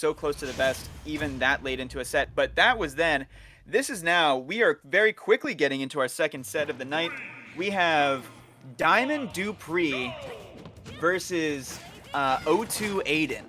so close to the best, even that late into a set. But that was then. This is now. We are very quickly getting into our second set of the night. We have diamondupree versus O2 Aiden.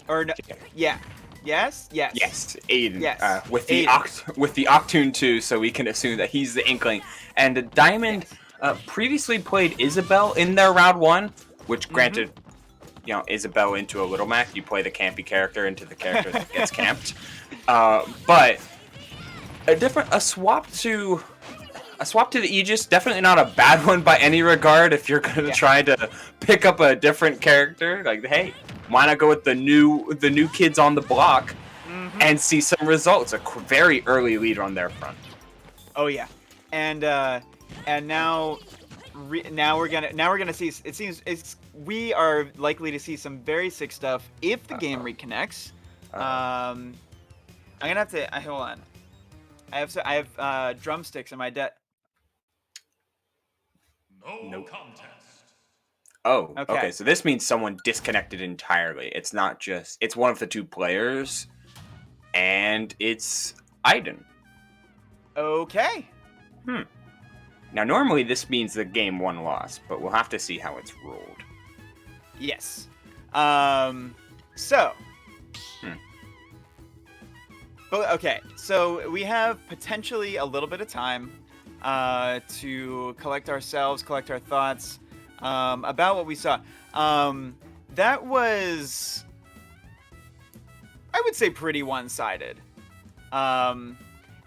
Or no, yeah, yes, Yes, Aiden. yes. With the Aiden. with the Octoon too, so we can assume that he's the Inkling. And Diamond Yes. previously played Isabelle in their round one, which Mm-hmm. granted, Isabelle into a little Mac, you play the campy character into the character that gets camped. But a swap to the Aegis, definitely not a bad one by any regard. If you're gonna Yeah. try to pick up a different character, like, hey, why not go with the new kids on the block Mm-hmm. and see some results? A very early lead on their front. Oh yeah, and now we're gonna see. It seems we are likely to see some very sick stuff if the game reconnects. I'm gonna have to hold on. I have drumsticks in my debt. Nope. Contest. Oh, Okay. okay. So this means someone disconnected entirely. It's not just it's one of the two players, and it's Aiden. Okay. Now, normally this means the game one loss, but we'll have to see how it's ruled. Yes. So. But okay, so we have potentially a little bit of time to collect ourselves, collect our thoughts about what we saw. That was, I would say, pretty one-sided. And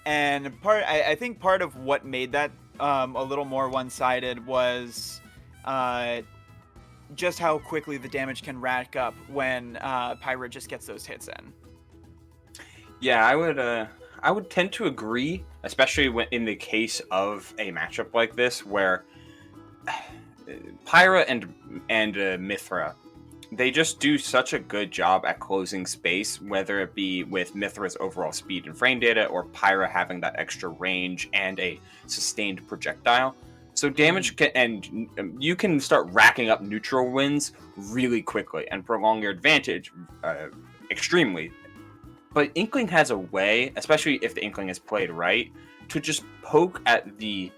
I think part of what made that a little more one-sided was just how quickly the damage can rack up when Pyra just gets those hits in. Yeah, I would tend to agree, especially in the case of a matchup like this where Pyra and Mithra, they just do such a good job at closing space, whether it be with Mithra's overall speed and frame data or Pyra having that extra range and a sustained projectile. So damage you can start racking up neutral wins really quickly and prolong your advantage extremely. But Inkling has a way, especially if the Inkling is played right, to just poke at the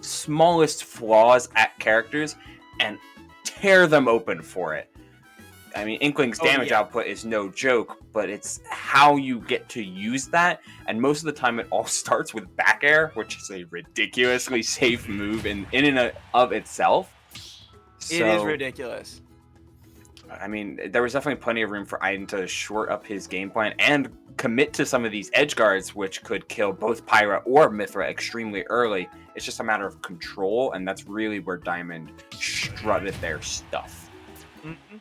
smallest flaws at characters and tear them open for it. I mean, Inkling's damage output is no joke, but it's how you get to use that, and most of the time it all starts with back air, which is a ridiculously safe move in and of itself. It is ridiculous. I mean, there was definitely plenty of room for Aiden to short up his game plan and commit to some of these edge guards, which could kill both Pyra or Mithra extremely early. It's just a matter of control, and that's really where Diamond strutted their stuff. Mm-hmm.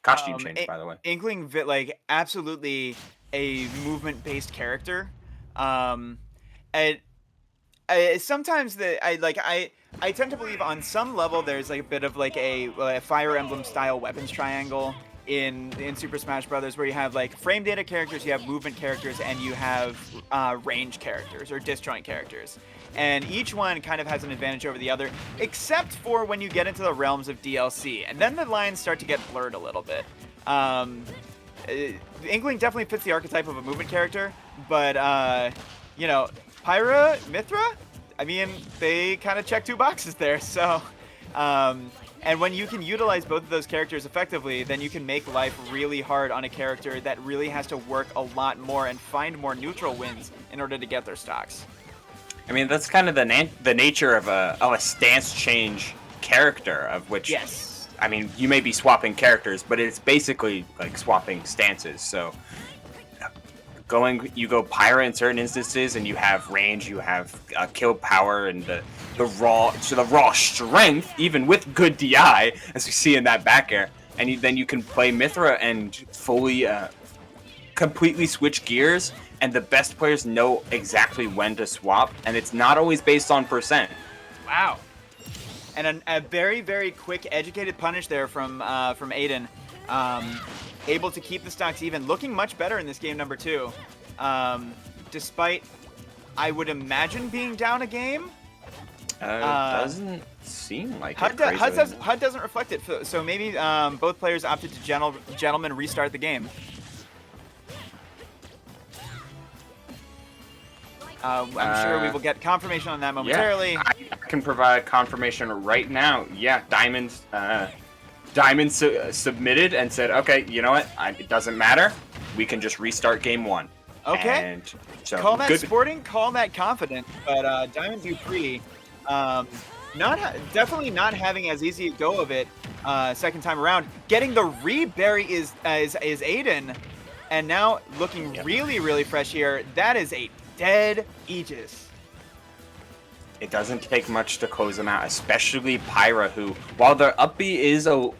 Costume change, by the way. Inkling, absolutely a movement-based character. Sometimes I tend to believe on some level there's like a bit of like a Fire Emblem style weapons triangle in Super Smash Brothers, where you have like frame data characters, you have movement characters, and you have range characters or disjoint characters. And each one kind of has an advantage over the other, except for when you get into the realms of DLC, and then the lines start to get blurred a little bit. Inkling definitely fits the archetype of a movement character, but Pyra, Mithra, I mean, they kind of check two boxes there. So, and when you can utilize both of those characters effectively, then you can make life really hard on a character that really has to work a lot more and find more neutral wins in order to get their stocks. I mean, that's kind of the nature of a stance change character, of which, yes. I mean, you may be swapping characters, but it's basically like swapping stances. So you go Pyra in certain instances, and you have range, you have kill power, and the raw strength, even with good DI, as we see in that back air. And then you can play Mithra and fully, completely switch gears. And the best players know exactly when to swap, and it's not always based on percent. Wow. And a very, very quick, educated punish there from Aiden. Able to keep the stocks even, looking much better in this game number 2. Despite, I would imagine, being down a game. Doesn't seem like HUD doesn't reflect it, so maybe both players opted to gentlemen restart the game. I'm sure we will get confirmation on that momentarily. Yeah, I can provide confirmation right now. Yeah, Diamond submitted and said, okay, you know what? It doesn't matter. We can just restart game 1. Okay. And so Call that good. sporting, call that confident, but diamondupree, definitely not having as easy a go of it second time around. Getting the reberry is Aiden, and now looking really, really fresh here. That is a dead Aegis. It doesn't take much to close them out, especially Pyra, who, while their up B is while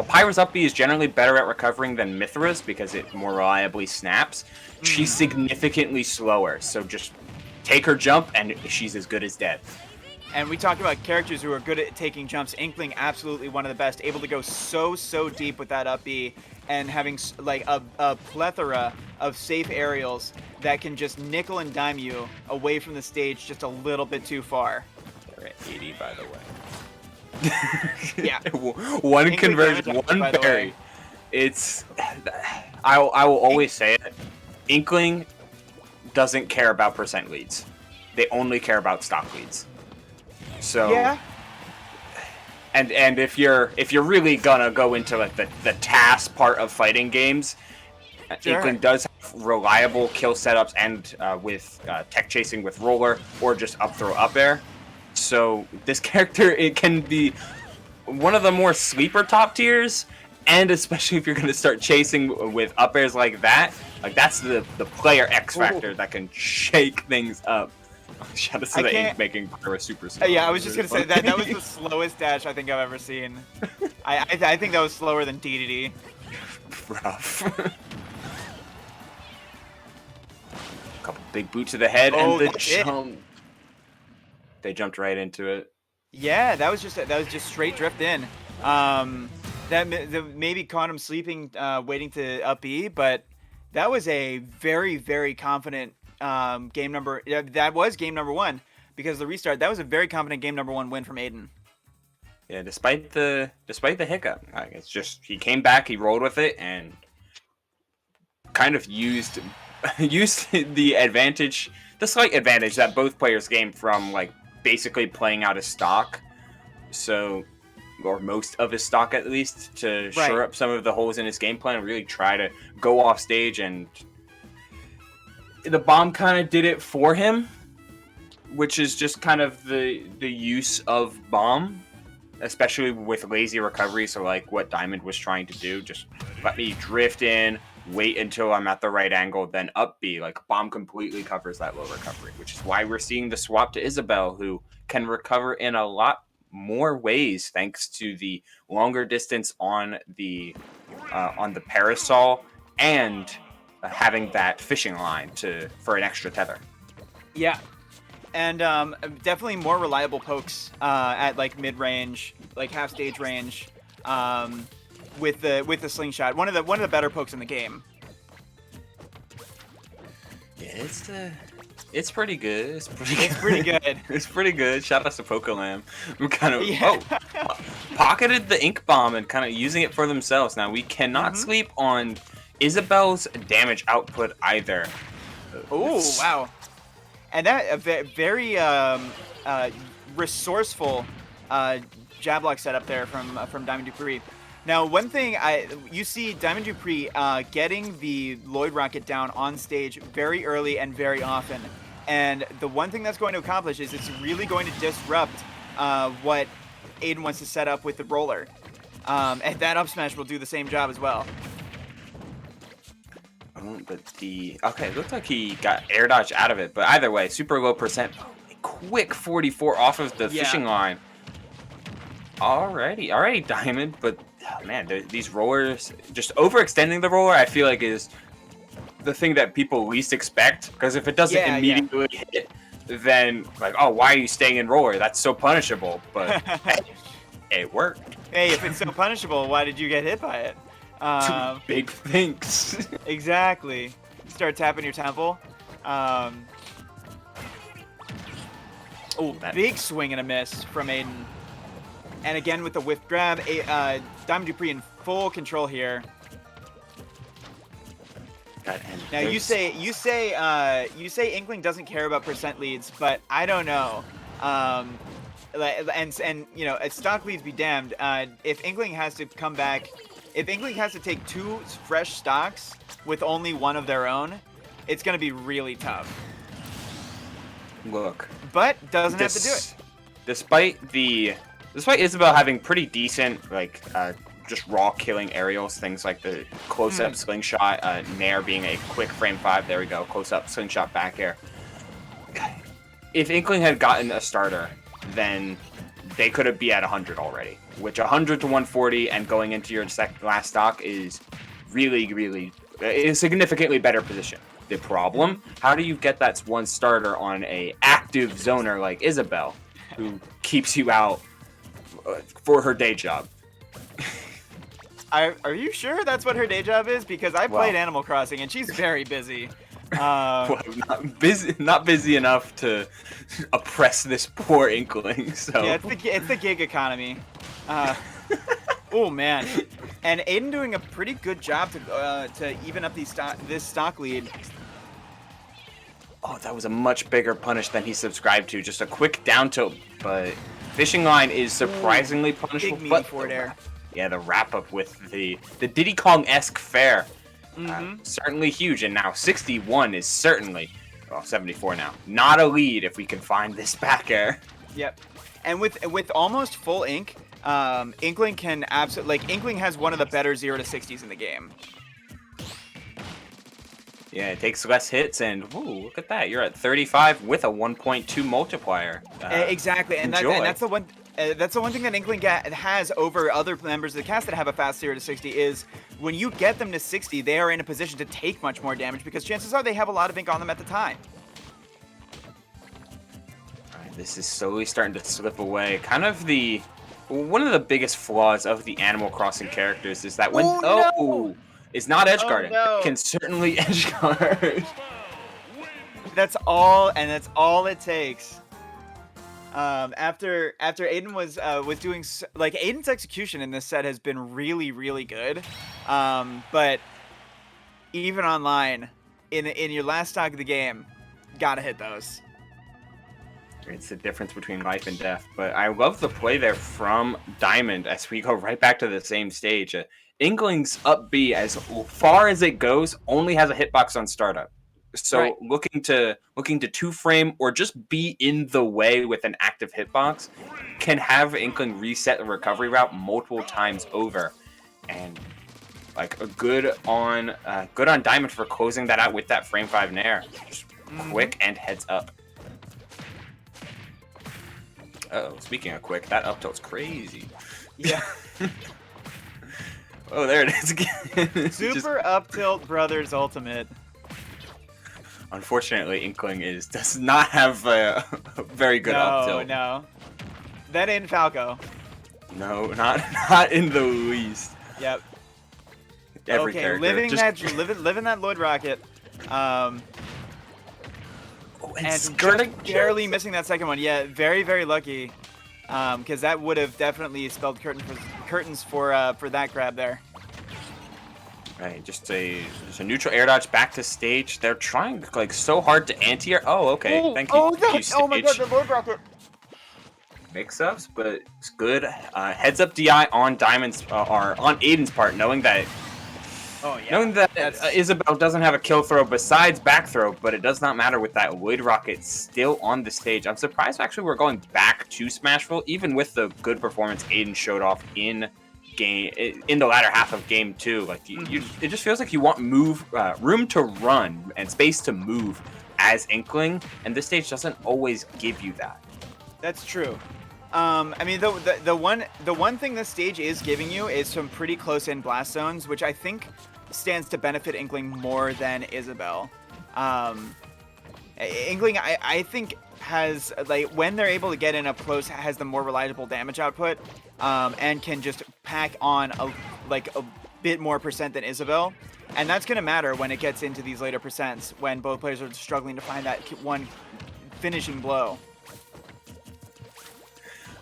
Pyra's up B is generally better at recovering than Mithra's because it more reliably snaps, she's significantly slower. So just take her jump, and she's as good as dead. And we talked about characters who are good at taking jumps. Inkling, absolutely one of the best, able to go so deep with that up B, and having like a plethora of safe aerials that can just nickel and dime you away from the stage just a little bit too far. They're at 80, by the way. Yeah. One Inkling conversion, damage, one by the parry. way. It's... I will always say it. Inkling doesn't care about percent leads. They only care about stock leads. So... Yeah. And if you're really gonna go into like the task part of fighting games, Sure. Inkling does have reliable kill setups and with tech chasing with roller or just up throw up air. So this character, it can be one of the more sleeper top tiers, and especially if you're gonna start chasing with up airs like that, like that's the player X factor that can shake things up. Shout out to the ink making Pyra super slow. Yeah, I was just gonna say that was the slowest dash I think I've ever seen. I think that was slower than DDD. Rough. Couple big boot to the head, Oh, and the jump. They jumped right into it. Yeah, that was just straight drift in. That maybe caught him sleeping, waiting to up E, but that was a very confident game number. That was game number 1 because of the restart. That was a very confident game number 1 win from Aiden. Yeah, despite the hiccup, it's just he came back, he rolled with it, and kind of used the advantage, the slight advantage that both players gained from like basically playing out his stock. So, or most of his stock at least, to shore up some of the holes in his game plan and really try to go off stage, and the bomb kind of did it for him, which is just kind of the use of bomb, especially with lazy recovery. So like what Diamond was trying to do, just let me drift in, wait until I'm at the right angle, then up B. Like bomb completely covers that low recovery, which is why we're seeing the swap to Isabelle, who can recover in a lot more ways thanks to the longer distance on the parasol and having that fishing line for an extra tether. Yeah, and definitely more reliable pokes at like mid range, like half stage range, with the slingshot. One of the better pokes in the game. Yeah, it's pretty good. It's pretty good. It's pretty good. Shout out to Pokelam. We kind of pocketed the ink bomb and kind of using it for themselves. Now we cannot sleep on Isabelle's damage output either. Oh wow! And that a very resourceful jab lock setup there from diamondupree. Now, one thing you see diamondupree getting the Lloyd Rocket down on stage very early and very often, and the one thing that's going to accomplish is it's really going to disrupt what Aiden wants to set up with the roller, and that up smash will do the same job as well. But it looked like he got air dodge out of it, but either way, super low percent. Quick 44 off of the fishing line. Alrighty, Diamond, but man, these rollers, just overextending the roller, I feel like is the thing that people least expect, because if it doesn't immediately hit, then like, oh, why are you staying in roller? That's so punishable, but hey, it worked. Hey, if it's so punishable, why did you get hit by it? Two big things. Exactly. Start tapping your temple. Big swing and a miss from Aiden. And again with the whiff grab, diamondupree in full control here. God, and Now you say Inkling doesn't care about percent leads, but I don't know. And you know, stock leads be damned. If Inkling has to come back, if Inkling has to take 2 fresh stocks with only one of their own, it's gonna be really tough. Look, But doesn't have to do it. Despite Isabelle having pretty decent like just raw killing aerials, things like the close-up slingshot, Nair being a quick frame 5. There we go, close-up slingshot back air. If Inkling had gotten a starter, then they could have been at 100 already. Which 100 to 140 and going into your last stock is really a significantly better position. The problem, how do you get that one starter on a active zoner like Isabelle, who keeps you out for her day job? Are you sure that's what her day job is? Because I played Animal Crossing and she's very busy. Well, not busy enough to oppress this poor Inkling. So yeah, it's the gig economy. Oh man, and Aiden doing a pretty good job to even up this stock lead. Oh, that was a much bigger punish than he subscribed to. Just a quick down tilt, but fishing line is surprisingly punishable. Big meaty forward air. Yeah, the wrap up with the Diddy Kong-esque fair. Mm-hmm. Certainly huge, and now 61 is certainly, well, 74 now. Not a lead if we can find this back air. Yep, and with almost full ink, Inkling can absolutely Inkling has one of the better 0 to 60s in the game. Yeah, it takes less hits, and ooh, look at that. You're at 35 with a 1.2 multiplier. Exactly, and that's the one. That's the one thing that Inkling has over other members of the cast that have a fast 0 to 60 is when you get them to 60, they are in a position to take much more damage because chances are they have a lot of ink on them at the time. All right, this is slowly starting to slip away. Kind of one of the biggest flaws of the Animal Crossing characters is that when it's not edge guarding, it can certainly edge guard. That's all it takes. After Aiden was doing Aiden's execution in this set has been really good, but even online in your last stock of the game, gotta hit those. It's the difference between life and death. But I love the play there from Diamond as we go right back to the same stage. Inkling's up B as far as it goes only has a hitbox on startup. So looking to 2-frame or just be in the way with an active hitbox can have Inkling reset the recovery route multiple times over, and like good on Diamond for closing that out with that frame 5 nair, just quick and heads up. Oh, speaking of quick, that up tilt's crazy. Yeah. Oh, there it is again. Super up tilt brothers ultimate. Unfortunately, Inkling does not have a very good up tilt. No. That ain't Falco. No, not in the least. Yep. Every character. Living that Lloyd rocket. And just barely missing that second one. Yeah, very lucky. Because that would have definitely spelled curtains for that grab there. Right, just a neutral air dodge back to stage. They're trying like so hard to anti-air. Oh, okay. Thank you. Oh my god, the Lloyd rocket. Mix-ups, but it's good. Heads up DI on Diamond's or on Aiden's part, knowing that Isabelle doesn't have a kill throw besides back throw, but it does not matter with that Lloyd rocket still on the stage. I'm surprised actually we're going back to Smashville, even with the good performance Aiden showed off in the latter half of game 2. Like it just feels like you want room to run and space to move as Inkling, and this stage doesn't always give you that. That's true. I mean, the one thing this stage is giving you is some pretty close-in blast zones, which I think stands to benefit Inkling more than Isabelle. Inkling, I think, has when they're able to get in up close, has the more reliable damage output, and can just pack on a bit more percent than Isabelle, and that's gonna matter when it gets into these later percents when both players are struggling to find that one finishing blow.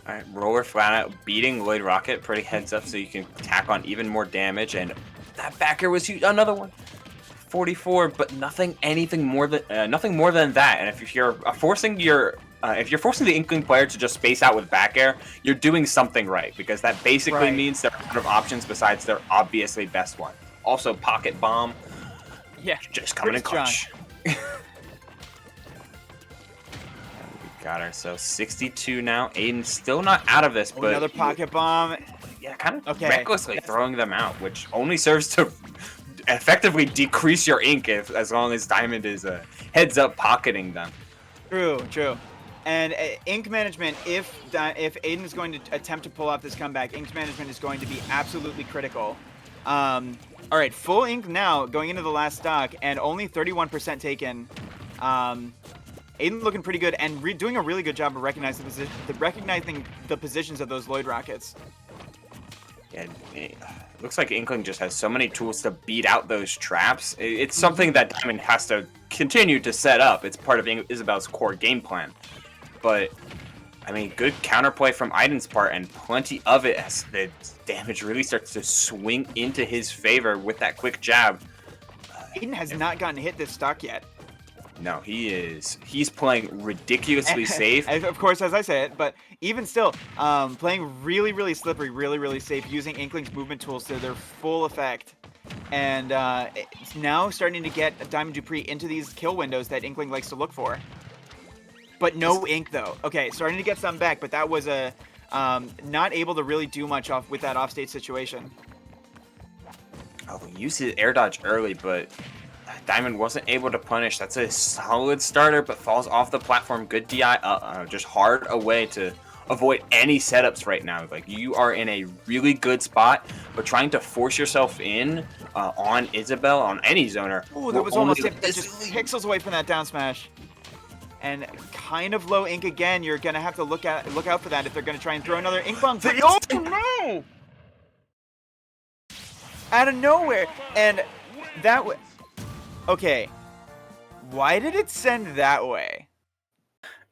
Alright, roller flat out, beating Lloyd Rocket, pretty heads up so you can tack on even more damage, and that backer was huge. Another one. 44, but anything more than that. And if you're forcing the Inkling player to just space out with back air, you're doing something right, because that basically means there are a lot of options besides their obviously best one. Also, pocket bomb. Yeah, just coming in clutch. Got ourselves 62 now. Aiden still not out of this, but another pocket bomb. Yeah, kind of recklessly throwing them out, which only serves to effectively decrease your ink as long as Diamond is heads up pocketing them. True. And ink management, if Aiden is going to attempt to pull off this comeback, ink management is going to be absolutely critical. All right, full ink now going into the last stock, and only 31% taken. Aiden looking pretty good and doing a really good job of recognizing the positions of those Lloyd rockets. Yeah, it looks like Inkling just has so many tools to beat out those traps. It's something that Diamond has to continue to set up. It's part of Isabelle's core game plan. But, I mean, good counterplay from Aiden's part, and plenty of it as the damage really starts to swing into his favor with that quick jab. Aiden has not gotten hit this stock yet. No, he's playing ridiculously safe. Of course, as I say it, but even still, playing really slippery, really safe, using Inkling's movement tools to their full effect. And it's now starting to get diamondupree into these kill windows that Inkling likes to look for. But no ink, though. Okay, starting to get some back, but that was not able to really do much with that offstage situation. Oh, we used his air dodge early, but Diamond wasn't able to punish. That's a solid starter, but falls off the platform. Good DI, just hard away to avoid any setups right now. Like, you are in a really good spot, but trying to force yourself in on Isabelle, on any zoner. Oh, that was almost it. That just pixels away from that down smash. And kind of low ink again. You're gonna have to look out for that if they're gonna try and throw another ink bomb. Oh no! Out of nowhere, and that was. Okay, why did it send that way?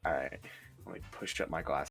All right, let me push up my glass.